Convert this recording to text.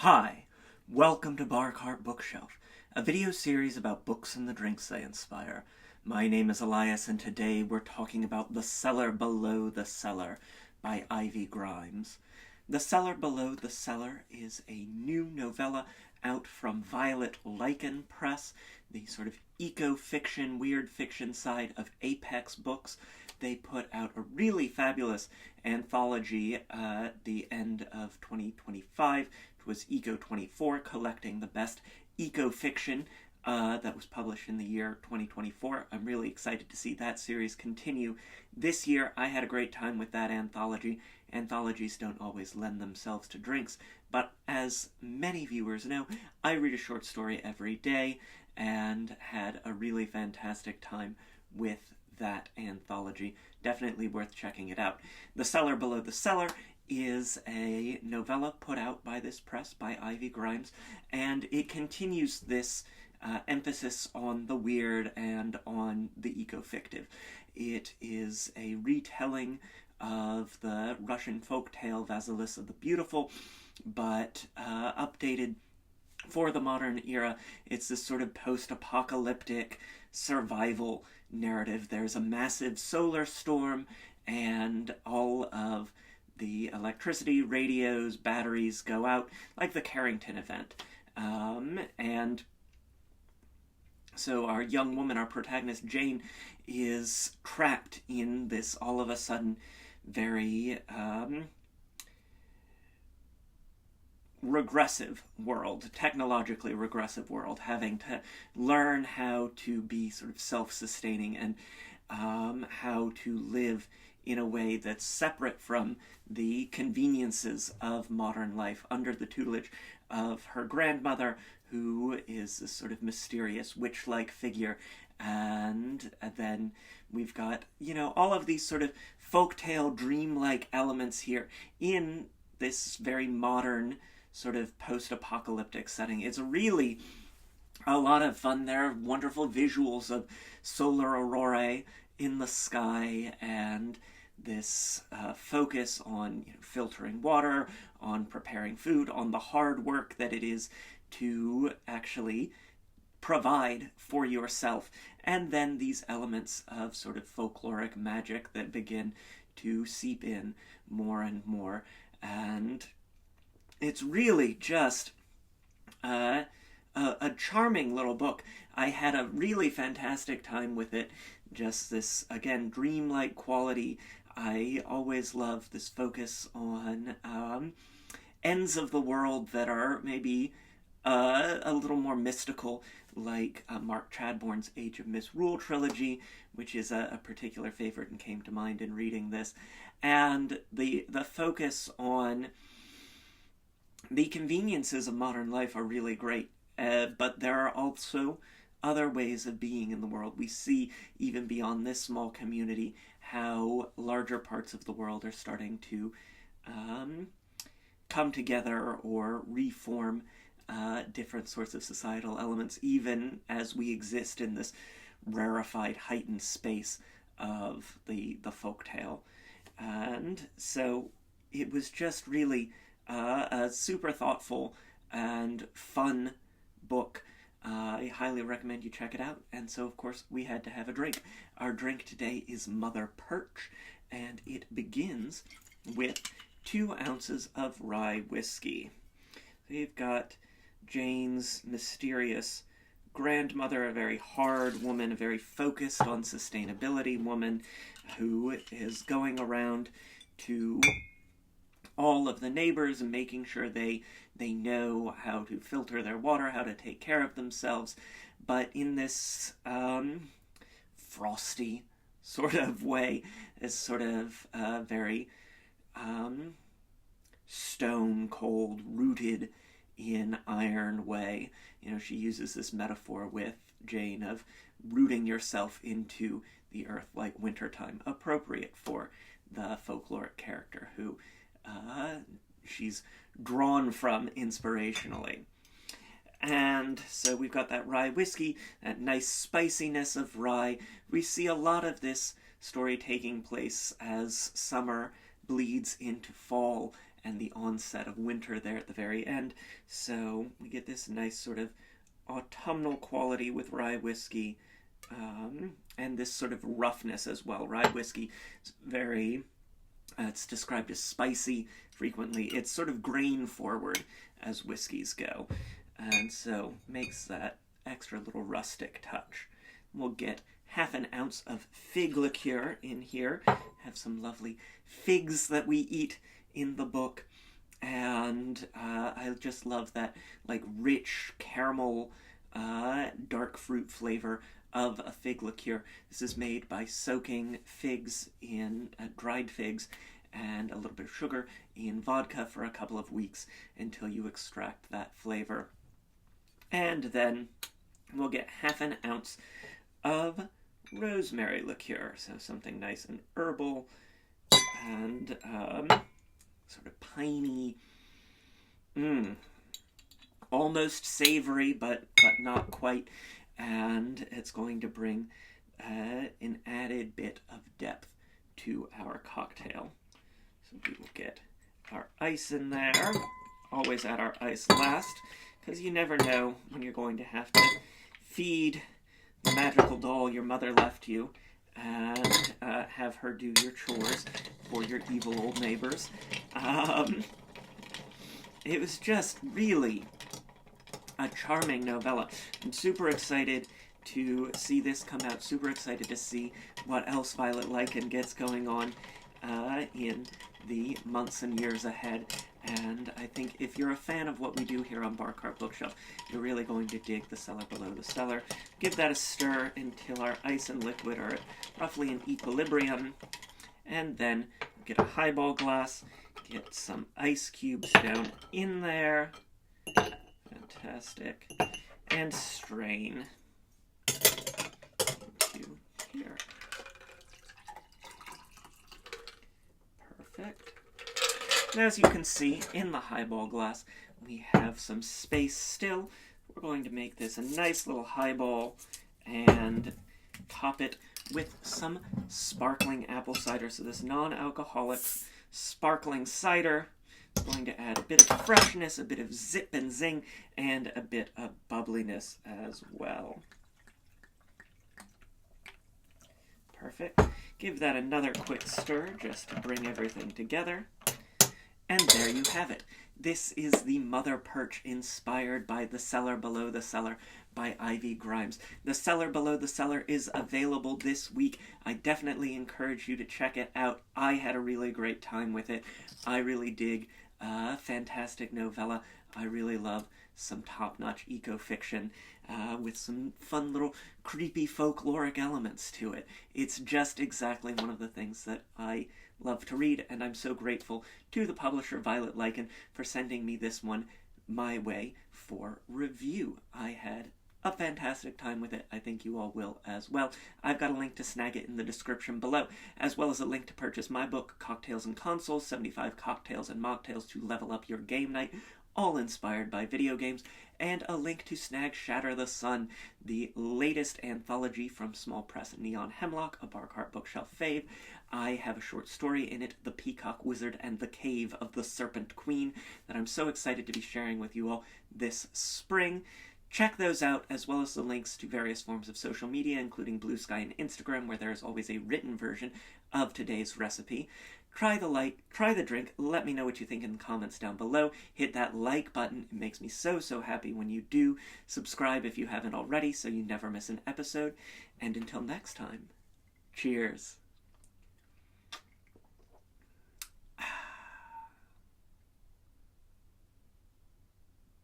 Hi, welcome to Bar Cart Bookshelf, a video series about books and the drinks they inspire. My name is Elias, and today we're talking about The Cellar Below the Cellar by Ivy Grimes. The Cellar Below the Cellar is a new novella out from Violet Lichen Press, the sort of eco-fiction, weird fiction side of Apex Books. They put out a really fabulous anthology at the end of 2025. It was Eco 24, collecting the best eco-fiction that was published in the year 2024. I'm really excited to see that series continue this year. I had a great time with that anthology. Anthologies don't always lend themselves to drinks, but as many viewers know, I read a short story every day and had a really fantastic time with that anthology. Definitely worth checking it out. The Cellar Below the Cellar is a novella put out by this press by Ivy Grimes, and it continues this emphasis on the weird and on the eco-fictive. It is a retelling of the Russian folktale Vasilisa the Beautiful, but updated for the modern era. It's this sort of post-apocalyptic survival narrative. There's a massive solar storm, and all of the electricity, radios, batteries go out, like the Carrington event. And so our young woman, our protagonist Jane, is trapped in this all of a sudden very regressive world, technologically regressive world, having to learn how to be sort of self-sustaining and how to live in a way that's separate from the conveniences of modern life under the tutelage of her grandmother, who is this sort of mysterious witch-like figure. And then we've got, all of these sort of folktale, dreamlike elements here in this very modern sort of post-apocalyptic setting. It's really a lot of fun. There are wonderful visuals of solar aurorae in the sky, and this focus on filtering water, on preparing food, on the hard work that it is to actually provide for yourself, and then these elements of sort of folkloric magic that begin to seep in more and more. And it's really just a charming little book. I had a really fantastic time with it. Just this, again, dreamlike quality. I always love this focus on ends of the world that are maybe a little more mystical, like Mark Chadbourne's Age of Misrule trilogy, which is a particular favorite and came to mind in reading this. And the focus on the conveniences of modern life are really great, but there are also other ways of being in the world. We see, even beyond this small community, how larger parts of the world are starting to come together or reform different sorts of societal elements, even as we exist in this rarefied, heightened space of the folktale. And so it was just really a super thoughtful and fun book. I highly recommend you check it out. And so, of course, we had to have a drink. Our drink today is Mother Perch, and it begins with 2 ounces of rye whiskey. We've got Jane's mysterious grandmother, a very hard woman, a very focused on sustainability woman, who is going around to all of the neighbors and making sure they know how to filter their water, how to take care of themselves, but in this frosty sort of way, this sort of very stone cold, rooted in iron way. She uses this metaphor with Jane of rooting yourself into the earth like wintertime, appropriate for the folkloric character who she's drawn from inspirationally. And so we've got that rye whiskey, that nice spiciness of rye. We see a lot of this story taking place as summer bleeds into fall and the onset of winter there at the very end. So we get this nice sort of autumnal quality with rye whiskey, and this sort of roughness as well. Rye whiskey is very, it's described as spicy frequently. It's sort of grain forward as whiskeys go, and so makes that extra little rustic touch. We'll get half an ounce of fig liqueur in here. Have some lovely figs that we eat in the book, and I just love that like rich caramel dark fruit flavor of a fig liqueur. This is made by soaking figs in dried figs and a little bit of sugar in vodka for a couple of weeks until you extract that flavor. And then we'll get half an ounce of rosemary liqueur, so something nice and herbal and sort of piney, almost savory, but not quite, and it's going to bring an added bit of depth to our cocktail. So we will get our ice in there. Always add our ice last, because you never know when you're going to have to feed the magical doll your mother left you and have her do your chores for your evil old neighbors. It was just really a charming novella. I'm super excited to see this come out, super excited to see what else Violet Lycan gets going on in the months and years ahead. And I think if you're a fan of what we do here on Bar Cart Bookshelf, you're really going to dig The Cellar Below the Cellar. Give that a stir until our ice and liquid are at roughly in equilibrium. And then get a highball glass, get some ice cubes down in there. Fantastic. And strain into here. Perfect. And as you can see in the highball glass, we have some space still. We're going to make this a nice little highball and top it with some sparkling apple cider. So this non-alcoholic sparkling cider is going to add a bit of freshness, a bit of zip and zing, and a bit of bubbliness as well. Perfect. Give that another quick stir just to bring everything together. And there you have it. This is the Mother Perch inspired by The Cellar Below the Cellar by Ivy Grimes. The Cellar Below the Cellar is available this week. I definitely encourage you to check it out. I had a really great time with it. I really dig a fantastic novella. I really love some top-notch eco-fiction with some fun little creepy folkloric elements to it. It's just exactly one of the things that I love to read, and I'm so grateful to the publisher Violet Lycan for sending me this one my way for review. I had a fantastic time with it. I think you all will as well. I've got a link to snag it in the description below, as well as a link to purchase my book, Cocktails and Consoles, 75 Cocktails and Mocktails to Level Up Your Game Night, all inspired by video games, and a link to snag Shatter the Sun, the latest anthology from Small Press Neon Hemlock, a Bar Cart Bookshelf fave. I have a short story in it, The Peacock Wizard and the Cave of the Serpent Queen, that I'm so excited to be sharing with you all this spring. Check those out, as well as the links to various forms of social media, including Blue Sky and Instagram, where there is always a written version of today's recipe. Try the drink, let me know what you think in the comments down below. Hit that like button, it makes me so happy when you do. Subscribe if you haven't already so you never miss an episode. And until next time, cheers.